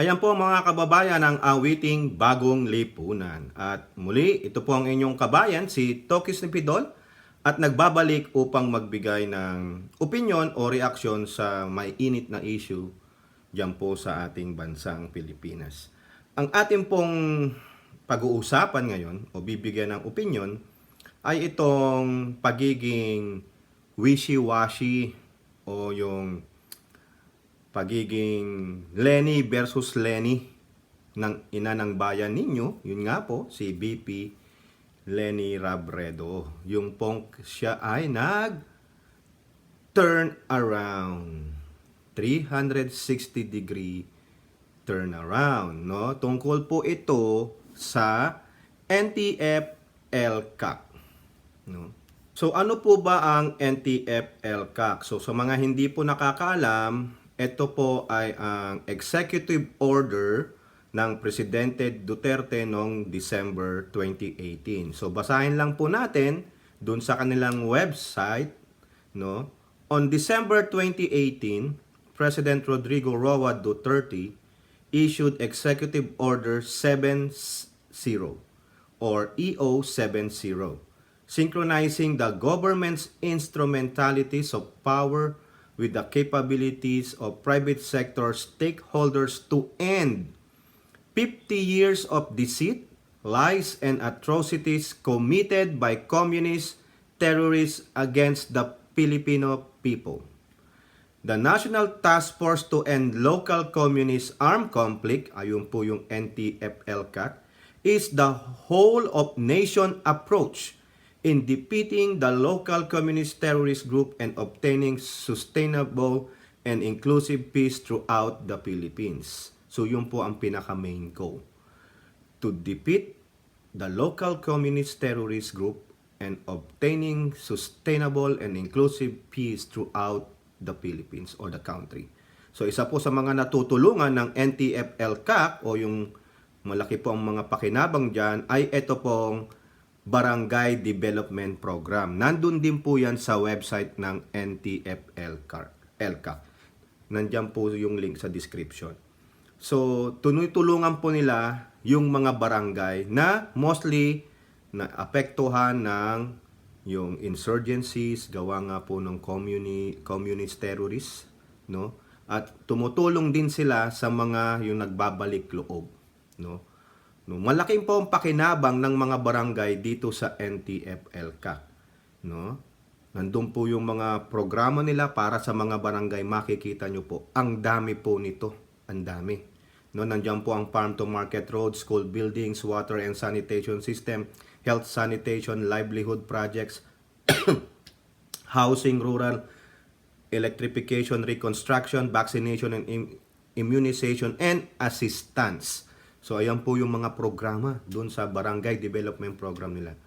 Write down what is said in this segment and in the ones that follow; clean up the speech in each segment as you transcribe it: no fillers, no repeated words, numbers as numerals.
Ayan po mga kababayan ang awiting Bagong Lipunan. At muli, ito po ang inyong kabayan, si Tokis Nipidol, at nagbabalik upang magbigay ng opinyon o reaksyon sa may init na issue dyan po sa ating bansang Pilipinas. Ang ating pong pag-uusapan ngayon o bibigyan ng opinyon ay itong pagiging wishy-washy o yung pagiging Lenny versus Lenny ng ina ng bayan ninyo, yun nga po, si VP Lenny Robredo. Yung pong siya ay nag-turn around. 360-degree turn around, no? Tungkol po ito sa NTF-ELCAC, no? So ano po ba ang NTF-ELCAC? So sa mga hindi po nakakaalam, ito po ay ang executive order ng Presidente Duterte noong December 2018. So basahin lang po natin dun sa kanilang website, no? On December 2018, President Rodrigo Roa Duterte issued Executive Order 70 or EO70, synchronizing the government's instrumentalities of power with the capabilities of private sector stakeholders to end 50 years of deceit, lies, and atrocities committed by communist terrorists against the Filipino people. The National Task Force to End Local Communist Armed Conflict, ayun po yung NTF-ELCAC, is the whole of nation approach in defeating the local communist terrorist group and obtaining sustainable and inclusive peace throughout the Philippines. So yun po ang pinaka-main goal. To defeat the local communist terrorist group and obtaining sustainable and inclusive peace throughout the Philippines or the country. So isa po sa mga natutulungan ng NTF-ELCAC o yung malaki po ang mga pakinabang dyan ay ito pong Barangay Development Program. Nandun din po yan sa website ng NTF-ELCAC. Nandiyan po yung link sa description. So, tulungan po nila yung mga barangay na mostly na apektuhan ng yung insurgencies, gawa nga po ng communist terrorists, no? At tumutulong din sila sa mga yung nagbabalik loob, no? No, malaking po ang pakinabang ng mga barangay dito sa NTF-ELCAC, no? Nandun po yung mga programa nila para sa mga barangay, makikita nyo po. Ang dami po nito, ang dami. No, nandiyan po ang farm to market road, school buildings, water and sanitation system, health sanitation, livelihood projects, housing, rural, electrification, reconstruction, vaccination and immunization, and assistance. So ayan po yung mga programa doon sa Barangay Development Program nila.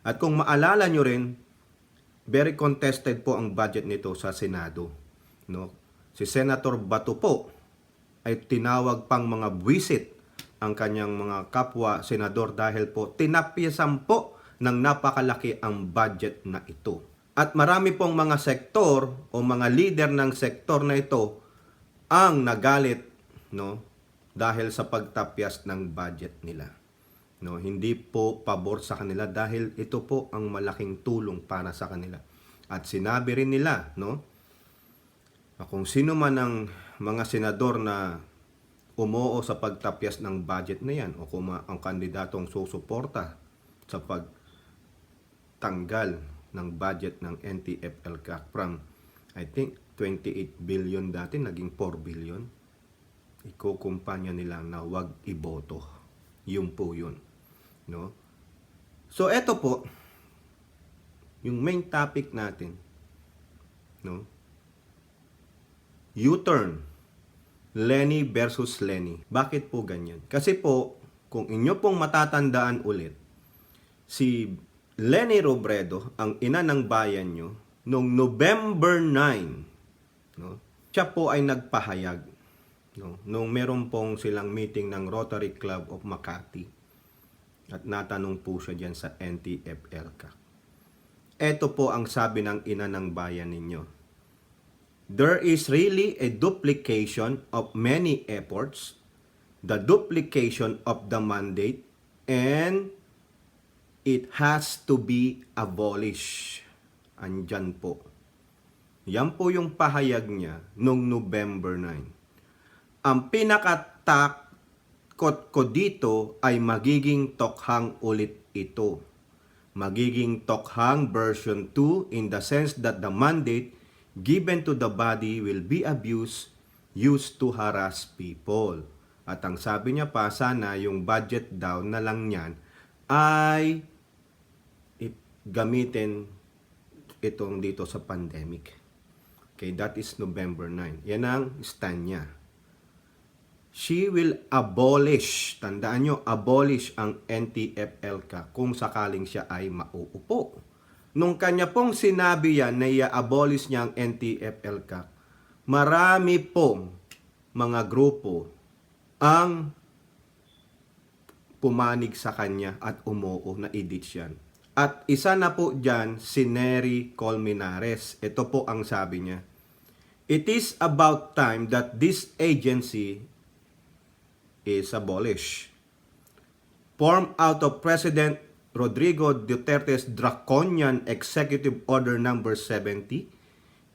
At kung maalala nyo rin, very contested po ang budget nito sa Senado. No? Si Senator Bato po ay tinawag pang mga buwisit ang kanyang mga kapwa senador dahil po tinapyasan po ng napakalaki ang budget na ito. At marami pong mga sektor o mga leader ng sektor na ito ang nagalit, no, dahil sa pagtapyas ng budget nila. No, hindi po pabor sa kanila dahil ito po ang malaking tulong para sa kanila. At sinabi rin nila, no, kung sino man ang mga senador na umuo sa pagtapyas ng budget na yan o kung ang kandidatong susuporta sa pagtanggal ng budget ng NTF-ELCAC from, I think, 28 billion dati, naging 4 billion. Ikukumpanya nila na wag iboto. Yun po yun. No? So, eto po, yung main topic natin, no? U-turn. Lenny versus Lenny. Bakit po ganyan? Kasi po, kung inyo pong matatandaan ulit, si Lenny Robredo, ang ina ng bayan nyo, noong November 9, no, siya po ay nagpahayag, no, nung meron pong silang meeting ng Rotary Club of Makati. At natanong po siya dyan sa NTF-ELCAC. Ito po ang sabi ng ina ng bayan ninyo. There is really a duplication of many efforts the duplication of the mandate, and it has to be abolished. Andyan po. Yan po yung pahayag niya noong November 9. Ang pinakatakot ko dito ay magiging tokhang ulit ito. Magiging tokhang version 2 in the sense that the mandate given to the body will be abused, used to harass people. At ang sabi niya pa, sana yung budget daw na lang niyan ay gamitin itong dito sa pandemic. Okay, that is November 9. Yan ang stand niya. She will abolish, tandaan nyo, abolish ang NTF-ELCA kung sakaling siya ay mauupo. Nung kanya pong sinabi yan na i-abolish niya ang NTF-ELCA, marami pong mga grupo ang pumanig sa kanya at umuo na edits yan. At isa na po dyan, si Nery Colmenares. Ito po ang sabi niya. It is about time that this agency is abolished. Formed out of President Rodrigo Duterte's draconian Executive Order Number 70,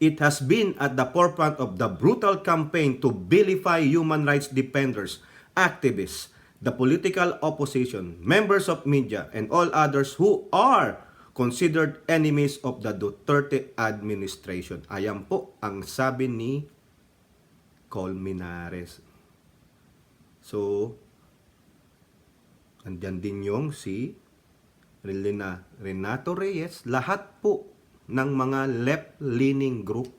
it has been at the forefront of the brutal campaign to vilify human rights defenders, activists, the political opposition, members of media, and all others who are considered enemies of the Duterte administration. Ayan po ang sabi ni Colmenares. So, andyan din yung si Renato Reyes. Lahat po ng mga left-leaning group,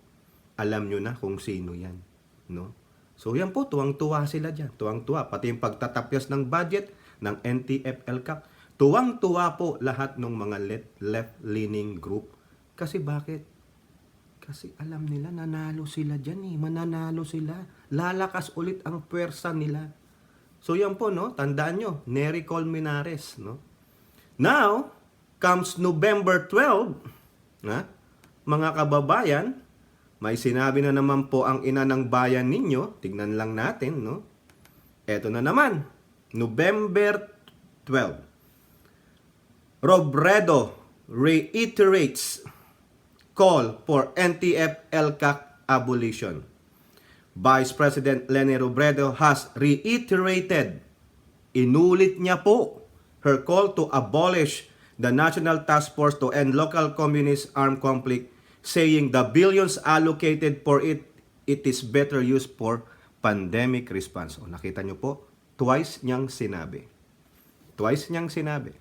alam nyo na kung sino yan. No? So yan po, tuwang-tuwa sila dyan. Tuwang-tuwa. Pati yung pagtatapyas ng budget ng NTF-ELCAC. Tuwang-tuwa po lahat ng mga left-leaning group. Kasi bakit? Kasi alam nila, nanalo sila dyan eh. Mananalo sila. Lalakas ulit ang pwersa nila. So yan po, no? Tandaan nyo, Nery Colmenares, no? Now, comes November 12, na? Mga kababayan, may sinabi na naman po ang ina ng bayan ninyo. Tignan lang natin, no? Eto na naman, November 12. Robredo reiterates call for NTF-ELCAC abolition. Vice President Leni Robredo has reiterated, inulit niya po, her call to abolish the National Task Force to End Local Communist Armed Conflict, saying the billions allocated for it is better used for pandemic response. O, nakita niyo po, twice niyang sinabi. Twice niyang sinabi.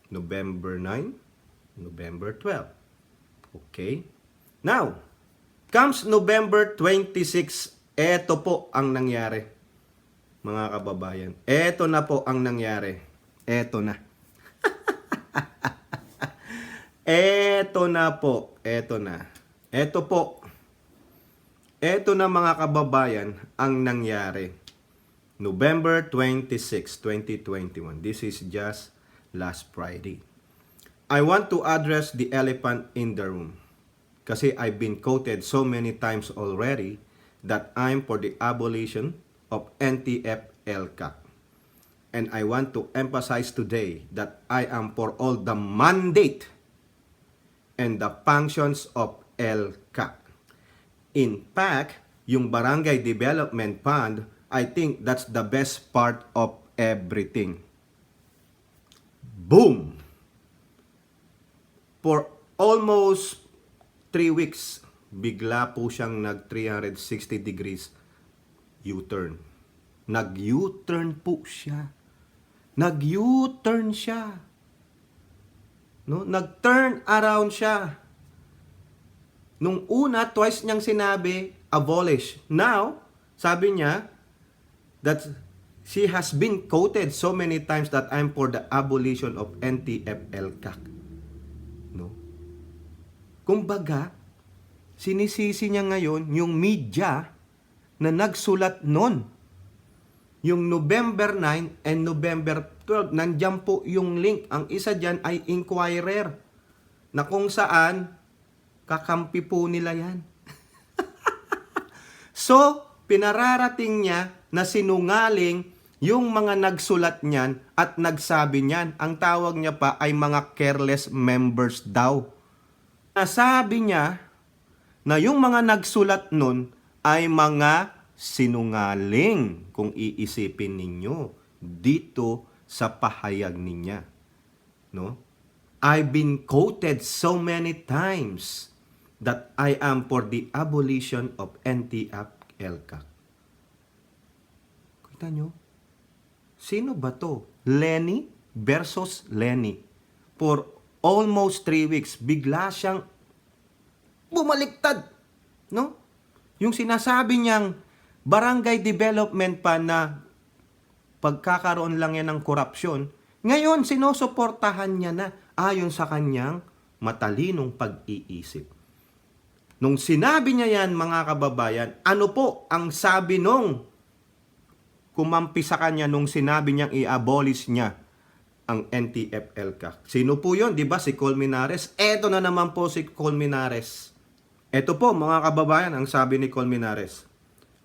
November 9, November 12. Okay? Now, comes November 26, eto po ang nangyari, mga kababayan. Eto na po ang nangyari. Eto na. Eto na po. Eto na. Eto po. Eto na mga kababayan ang nangyari. November 26, 2021. This is just last Friday. I want to address the elephant in the room. Kasi I've been quoted so many times already that I'm for the abolition of NTF-ELCAC. And I want to emphasize today that I am for all the mandate and the functions of ELCAC. In fact, yung Barangay Development Fund, I think that's the best part of everything. Boom! For almost 3 weeks, bigla po siyang nag-360 degrees U-turn. Nag-U-turn po siya. Nag-U-turn siya. No? Nag-turn around siya. Nung una, twice niyang sinabi, abolish. Now, sabi niya, that she has been quoted so many times that I'm for the abolition of NTF-ELCAC. No? Kumbaga, sinisisi niya ngayon yung media na nagsulat nun. Yung November 9 and November 12, nandiyan po yung link. Ang isa dyan ay Inquirer, na kung saan kakampi po nila yan. So, pinararating niya na sinungaling Yung mga nagsulat niyan at nagsabi niyan, ang tawag niya pa ay mga careless members daw. Nasabi niya na yung mga nagsulat nun ay mga sinungaling kung iisipin ninyo dito sa pahayag niya. No? I've been quoted so many times that I am for the abolition of NTF-ELCAC. Kita nyo? Sino ba to? Lenny versus Lenny. For almost 3 weeks, bigla siyang bumaliktad. No? Yung sinasabi niyang barangay development pa na pagkakaroon lang yan ng korupsyon, ngayon sinusuportahan niya na ayon sa kanyang matalinong pag-iisip. Nung sinabi niya yan, mga kababayan, ano po ang sabi nung kumampi sa kanya nung sinabi niyang i-abolish niya ang NTF-ELCAC? Sino po yun? Di ba si Colmenares? Eto na naman po si Colmenares. Eto po, mga kababayan, ang sabi ni Colmenares.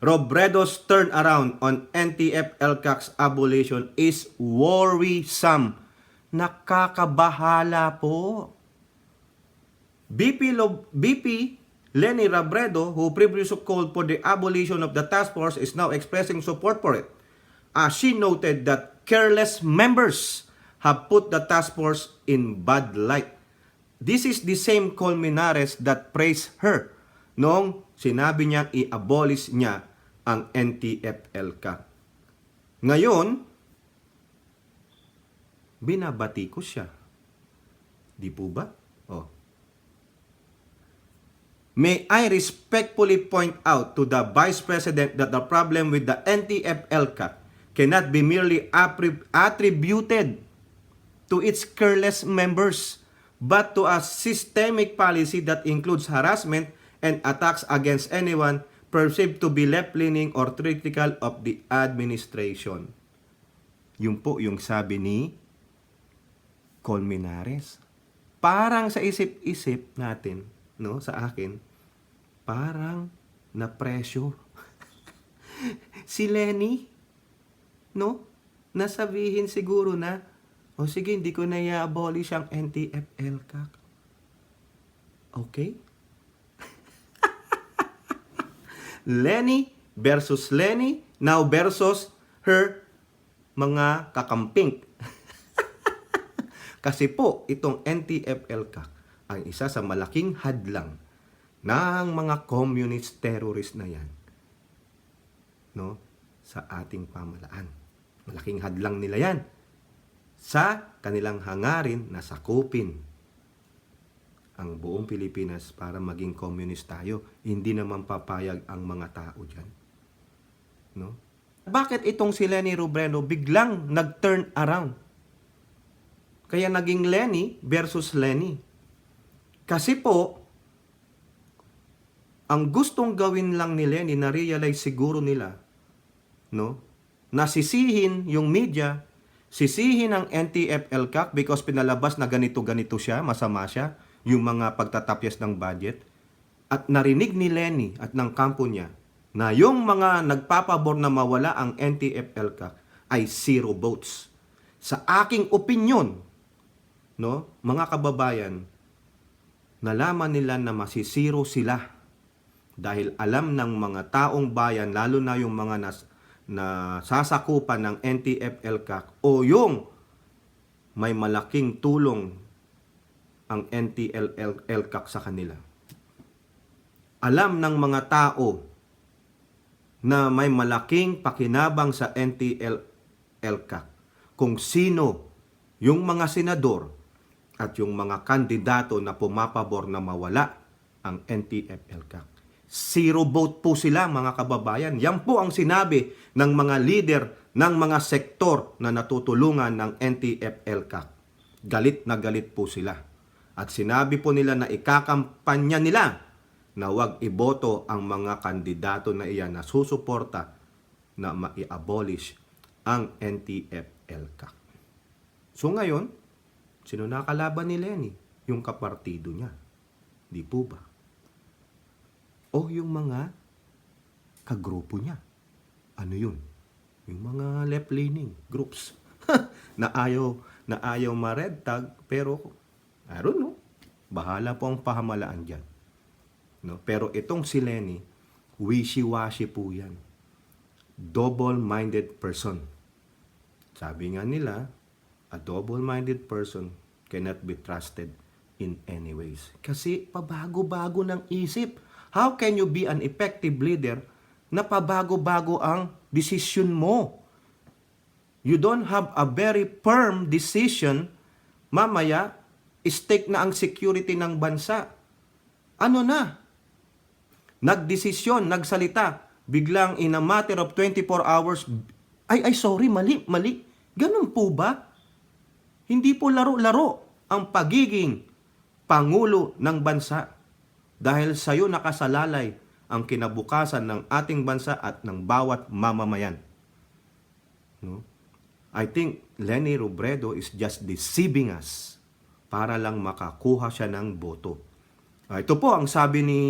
Robredo's turnaround on NTF-ELCAC's abolition is worrisome. Nakakabahala po. BP Lenny Robredo, who previously called for the abolition of the task force, is now expressing support for it. She noted that careless members have put the task force in bad light. This is the same Colmenares that praised her nung sinabi niyang i-abolish niya ang NTF-ELCAC. Ngayon, binabati ko siya. Di po ba? Oh. May I respectfully point out to the Vice President that the problem with the NTF-ELCAC cannot be merely attributed to its careless members, but to a systemic policy that includes harassment and attacks against anyone perceived to be left-leaning or critical of the administration. Yun po yung sabi ni Colmenares. Parang sa isip-isip natin, no, sa akin, parang na-pressure. Si Lenny, no, nasabihin siguro na, o sige, hindi ko na i-abolish ang NTF-ELCAC. Okay? Lenny versus Lenny, now versus her mga kakamping. Kasi po, itong NTF-ELCAC ang isa sa malaking hadlang ng mga communist terrorist na yan, no, sa ating pamalaan. Malaking hadlang nila yan sa kanilang hangarin na sakupin ang buong Pilipinas para maging communist tayo. Hindi naman papayag ang mga tao dyan. No? Bakit itong si Lenny Robredo biglang nag-turn around? Kaya naging Lenny versus Lenny. Kasi po, ang gustong gawin lang ni Lenny, na-realize siguro nila, no, nasisihin yung media, sisihin ang NTF-ELCAC because pinalabas na ganito-ganito siya, masama siya, yung mga pagtatapyas ng budget. At narinig ni Lenny at ng kampo niya na yung mga nagpapabor na mawala ang NTF-ELCAC ay 0 votes. Sa aking opinyon, no, mga kababayan, nalaman nila na masisiro sila dahil alam ng mga taong bayan, lalo na yung mga sasakupan ng NTF-ELCAC o yung may malaking tulong ang NTF-ELCAC sa kanila. Alam ng mga tao na may malaking pakinabang sa NTF-ELCAC kung sino yung mga senador at yung mga kandidato na pumapabor na mawala ang NTF-ELCAC. 0 vote po sila, mga kababayan. Yan po ang sinabi ng mga leader ng mga sektor na natutulungan ng NTF-ELCAC. Galit na galit po sila. At sinabi po nila na ikakampanya nila na huwag iboto ang mga kandidato na iyan na susuporta na ma-abolish ang NTF-ELCAC. So ngayon, sino nakalaban ni Lenny? Yung kapartido niya. Di po ba? O yung mga kagrupo niya. Ano yun? Yung mga left-leaning groups na ayaw ma-red tag, pero I don't know, bahala po ang pamahalaan dyan. No? Pero itong si Lenny, wishy-washy po yan. Double-minded person. Sabi nga nila, a double-minded person cannot be trusted in any ways. Kasi pabago-bago ng isip. How can you be an effective leader na pabago-bago ang decision mo? You don't have a very firm decision, mamaya, stake na ang security ng bansa. Ano na? Nagdesisyon, nagsalita, biglang in a matter of 24 hours, sorry, mali. Ganun po ba? Hindi po laro-laro ang pagiging Pangulo ng bansa. Dahil sa'yo nakasalalay ang kinabukasan ng ating bansa at ng bawat mamamayan. No? I think Lenny Robredo is just deceiving us para lang makakuha siya ng boto. Ito po ang sabi ni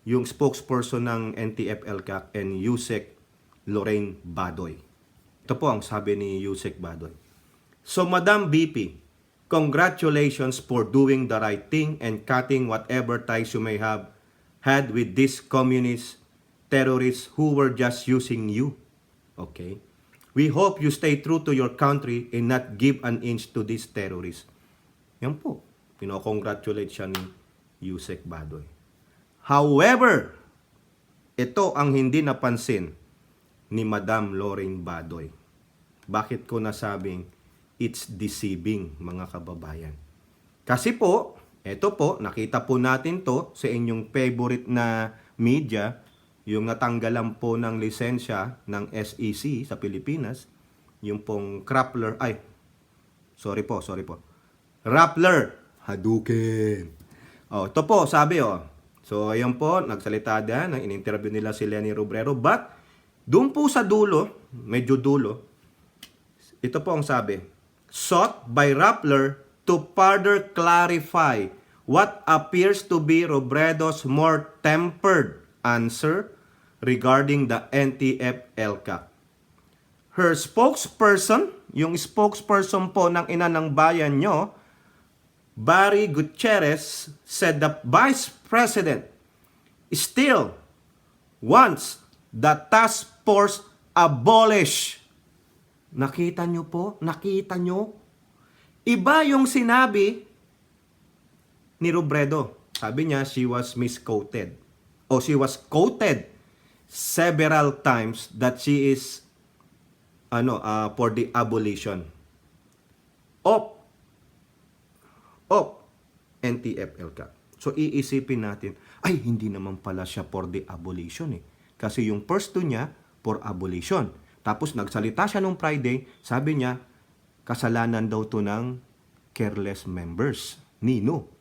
yung spokesperson ng NTF-ELCAC and Yusek Lorraine Badoy. Ito po ang sabi ni Yusek Badoy. So, Madam VP, congratulations for doing the right thing and cutting whatever ties you may have had with these communist terrorists who were just using you. Okay? We hope you stay true to your country and not give an inch to these terrorists. Yan po. Pinocongratulate siya ni Yusek Badoy. However, ito ang hindi napansin ni Madam Lorraine Badoy. Bakit ko nasabing it's deceiving, mga kababayan? Kasi po, ito po, nakita po natin to sa inyong favorite na media, yung natanggalan po ng lisensya ng SEC sa Pilipinas, yung pong Rappler Hadouken. Ito po, sabi So, ayan po, nagsalita din, in-interview nila si Lenny Robredo. But, doon po sa dulo, medyo dulo, ito po ang sabi, sought by Rappler to further clarify what appears to be Robredo's more tempered answer regarding the NTF-ELCAC. Her spokesperson, yung spokesperson po ng ina ng bayan nyo, Barry Gutierrez, said the Vice President still wants the task force abolished. Nakita nyo po? Nakita nyo? Iba yung sinabi ni Robredo. Sabi niya, she was misquoted. O she was quoted several times that she is for the abolition of NTF-ELCAC. So, iisipin natin, hindi naman pala siya for the abolition Kasi yung first two niya, for abolition. Tapos, nagsalita siya nung Friday, sabi niya, kasalanan daw to ng careless members. Nino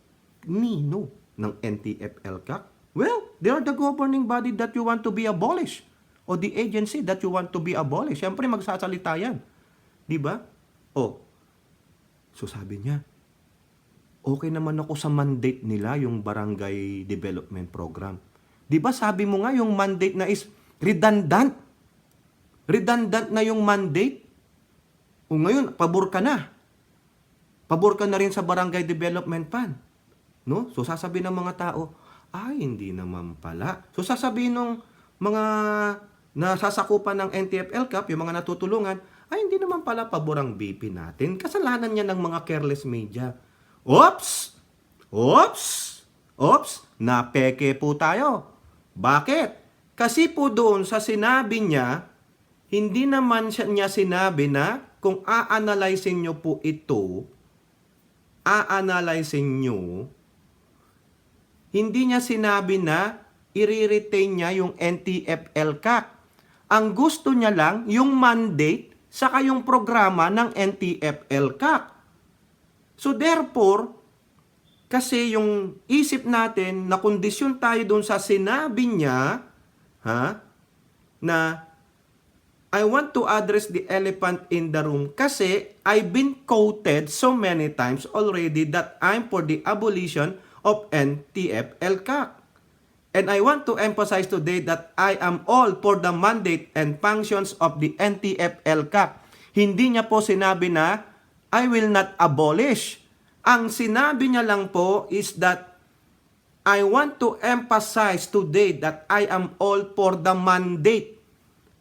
ng NTF-ELCAC. Well, they are the governing body that you want to be abolished. O the agency that you want to be abolished. Siyempre, magsasalita yan. Diba? So sabi niya, okay naman ako sa mandate nila, yung barangay development program. Di ba sabi mo nga yung mandate na is redundant? Redundant na yung mandate. O ngayon, pabor ka na. Pabor ka na rin sa barangay development fund. No? So sasabihin ng mga tao, hindi naman pala. So sasabihin ng mga nasasakupan ng NTF-ELCAC, yung mga natutulungan, hindi naman pala pabor ang BP natin. Kasalanan niya ng mga careless media. Oops! Napeke po tayo. Bakit? Kasi po doon sa sinabi niya, hindi naman niya sinabi na kung a-analyzin nyo po ito, hindi niya sinabi na i-retain niya yung NTF-ELCAC. Ang gusto niya lang yung mandate saka yung programa ng NTF-ELCAC. So therefore, kasi yung isip natin na kondisyon tayo doon sa sinabi niya, na I want to address the elephant in the room kasi I've been quoted so many times already that I'm for the abolition of NTF-ELCAC. And I want to emphasize today that I am all for the mandate and functions of the NTF-ELCAC. Hindi niya po sinabi na I will not abolish. Ang sinabi niya lang po is that I want to emphasize today that I am all for the mandate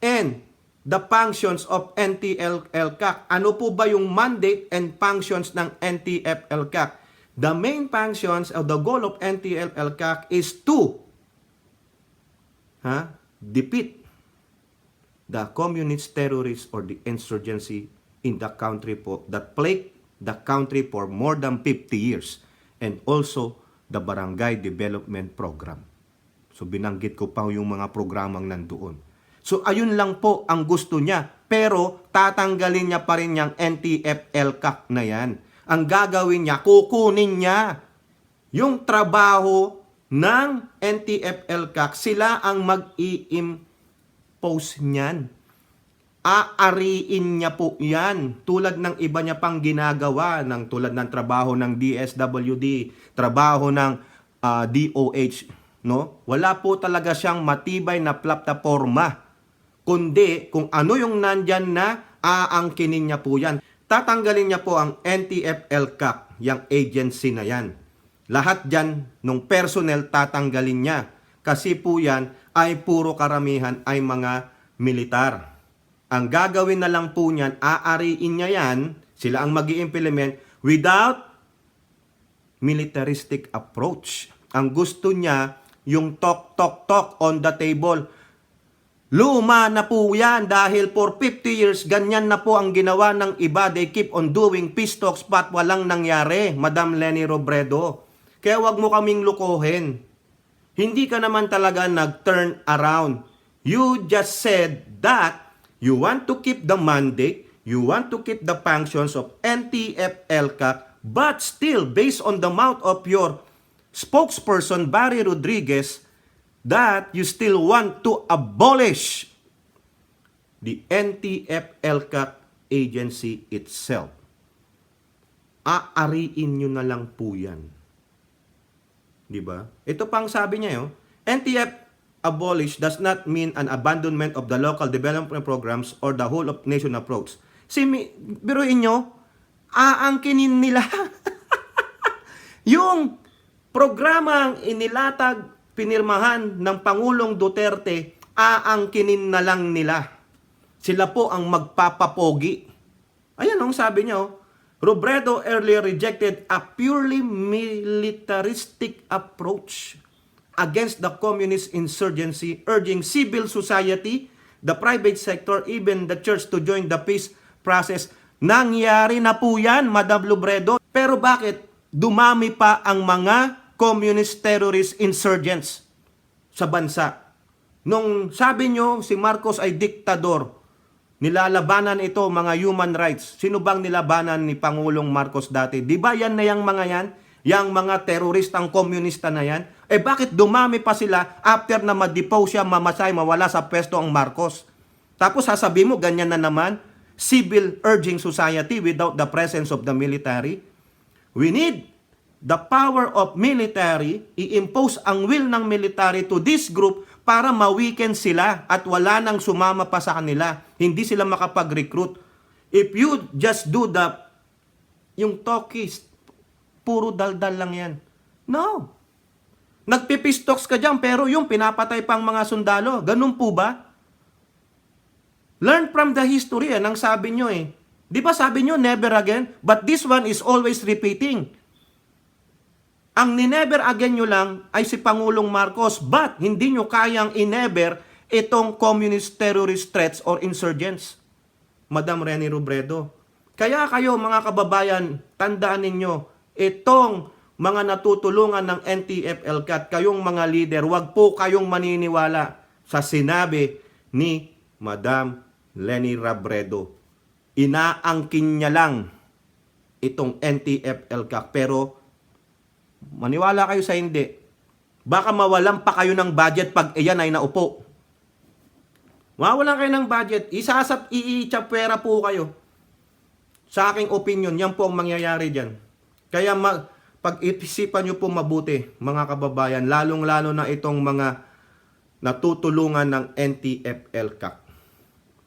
and the functions of NTF-ELCAC. Ano po ba yung mandate and functions ng NTF-ELCAC? The main functions of the goal of NTF-ELCAC is to defeat the communist terrorists or the insurgency in the country po that plagued the country for more than 50 years, and also the barangay development program. So binanggit ko pa yung mga programang nandoon. So ayun lang po ang gusto niya, pero tatanggalin niya pa rin yung NTF-ELCAC na yan. Ang gagawin niya, kukunin niya yung trabaho ng NTF-ELCAC, sila ang mag-i-impose niyan. Aariin niya po yan. Tulad ng iba niya pang ginagawa, ng tulad ng trabaho ng DSWD, trabaho ng DOH. No? Wala po talaga siyang matibay na plataforma. Kundi kung ano yung nandyan na, aangkinin niya po yan. Tatanggalin niya po ang NTF-ELCAC, yung agency na yan. Lahat dyan, nung personnel, tatanggalin niya. Kasi po yan ay puro karamihan ay mga militar. Ang gagawin na lang po niyan, aariin niya yan, sila ang mag-i-implement without militaristic approach. Ang gusto niya, yung talk on the table. Luma na po yan dahil for 50 years, ganyan na po ang ginawa ng iba. They keep on doing peace talks but walang nangyari, Madam Leni Robredo. Kaya wag mo kaming lukohin. Hindi ka naman talaga nag-turn around. You just said that you want to keep the mandate, you want to keep the functions of NTF-ELCAC, but still, based on the mouth of your spokesperson, Barry Rodriguez, that you still want to abolish the NTF-ELCAC agency itself. Aariin nyo na lang po yan. Diba? Ito pang sabi niya yun, NTF abolish does not mean an abandonment of the local development programs or the whole of nation approach. Biruin nyo, aangkinin nila yung programang inilatag, pinirmahan ng Pangulong Duterte, aangkinin na lang nila. Sila po ang magpapapogi. Ayan ang sabi niya, Robredo earlier rejected a purely militaristic approach against the communist insurgency, urging civil society, the private sector, even the church to join the peace process. Nangyari na po yan, Madam Robredo. Pero bakit dumami pa ang mga communist terrorist insurgents sa bansa? Nung sabi nyo si Marcos ay diktador, nilalabanan ito mga human rights. Sino bang nilabanan ni Pangulong Marcos dati? Di ba yan na yung mga yan? Yang mga teroristang komunista na yan? Bakit dumami pa sila after na ma-depose siya, mamasay, mawala sa pwesto ang Marcos? Tapos sasabihin mo, ganyan na naman, civil urging society without the presence of the military. We need the power of military, i-impose ang will ng military to this group para ma-weaken sila at wala nang sumama pa sa kanila. Hindi sila makapag-recruit. If you just do yung talkies, puro daldal lang yan. No. Nagpipistoks ka dyan, pero yung pinapatay pang mga sundalo. Ganun po ba? Learn from the history, ang sabi nyo Di ba sabi nyo, never again? But this one is always repeating. Ang ni-never again nyo lang ay si Pangulong Marcos, but hindi nyo kayang i-never itong communist terrorist threats or insurgents, Madam Leni Robredo. Kaya kayo mga kababayan, tandaan ninyo, itong mga natutulungan ng NTF-ELCAC, kayong mga leader, wag po kayong maniniwala sa sinabi ni Madam Leni Robredo. Inaangkin niya lang itong NTF-ELCAC, pero maniwala kayo sa hindi. Baka mawalan pa kayo ng budget pag iyan ay naupo. Mawalan kayo ng budget. Iitsapwera po kayo. Sa aking opinion, yan po ang mangyayari dyan. Kaya pag-isipan nyo po mabuti, mga kababayan, lalong-lalo na itong mga natutulungan ng NTF-ELCAC.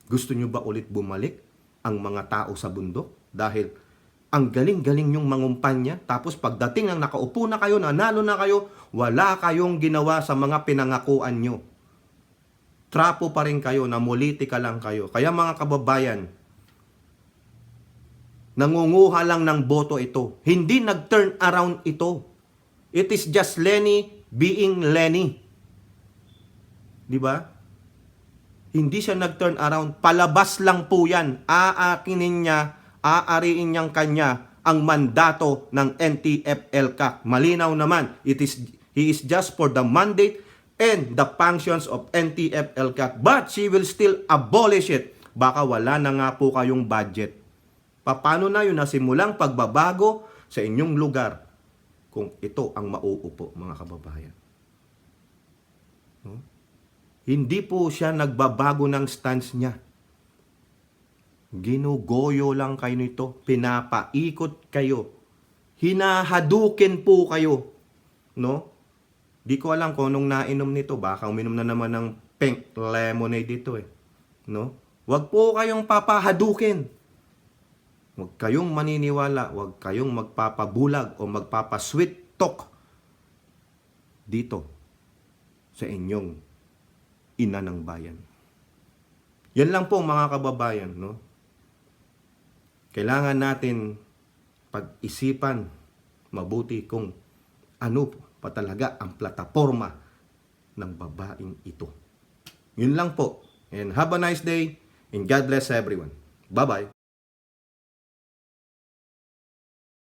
Gusto nyo ba ulit bumalik ang mga tao sa bundok? Dahil ang galing-galing yung mangumpanya, tapos pagdating ng nakaupo na kayo, nanalo na kayo, wala kayong ginawa sa mga pinangakuan nyo. Trapo pa rin kayo, namulitika lang kayo. Kaya mga kababayan, nangunguha lang ng boto ito. Hindi nag-turn around ito. It is just Lenny being Lenny. Di ba? Hindi siya nag-turn around. Palabas lang po yan. Aakinin niya, aariin niyang kanya ang mandato ng NTF-ELCAC. Malinaw naman. He is just for the mandate and the functions of NTF-ELCAC. But she will still abolish it. Baka wala na nga po kayong budget. Paano na yun nasimulang pagbabago sa inyong lugar kung ito ang mauupo, mga kababayan? No? Hindi po siya nagbabago ng stance niya. Ginugoyo lang kayo nito. Pinapaikot kayo. Hinahadukin po kayo. No? Di ko alam kung anong nainom nito. Baka uminom na naman ng pink lemonade dito eh. No? Huwag po kayong papahadukin. Huwag kayong maniniwala, huwag kayong magpapabulag o magpapasweet talk dito sa inyong ina ng bayan. Yan lang po mga kababayan, no? Kailangan natin pag-isipan mabuti kung ano pa talaga ang plataforma ng babaeng ito. Yun lang po. And have a nice day and God bless everyone. Bye-bye.